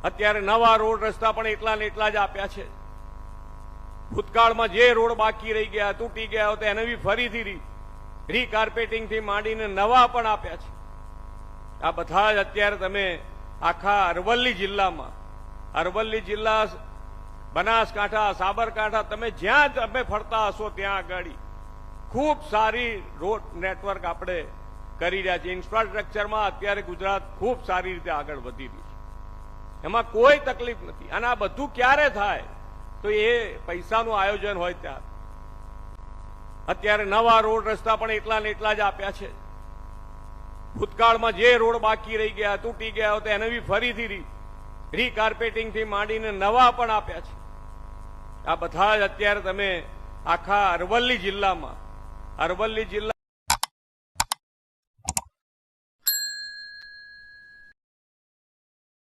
અત્યારે નવા રોડ રસ્તા પણ એટલા ને એટલા જ આપ્યા છે. ભૂતકાળમાં જે રોડ બાકી રહી ગયા, તૂટી ગયા હતા, એને બી ફરીથી રીકાર્પેટિંગ થી માંડીને નવા પણ આપ્યા છે. આ બધા જ અત્યારે તમે આખા અરવલ્લી જિલ્લા, બનાસકાંઠા, સાબરકાંઠા, તમે જ્યાં તમે ફરતા હશો ત્યાં આગળ ખૂબ સારી રોડ નેટવર્ક આપણે કરી રહ્યા છીએ. ઇન્ફ્રાસ્ટ્રક્ચરમાં અત્યારે ગુજરાત ખૂબ સારી રીતે આગળ વધી રહ્યું છે. એમાં કોઈ તકલીફ નથી. અને આ બધું ક્યારે થાય? તો એ પૈસાનું આયોજન હોય ત્યારે. અત્યારે નવા રોડ રસ્તા પણ એટલા ને એટલા જ આપ્યા છે. ભૂતકાળમાં જે રોડ બાકી રહી ગયા, તૂટી ગયા હતા, એને બી ફરીથી રીકાર્પેટિંગ થી માંડીને નવા પણ આપ્યા છે. આ બધા જ અત્યારે તમે આખા અરવલ્લી જિલ્લા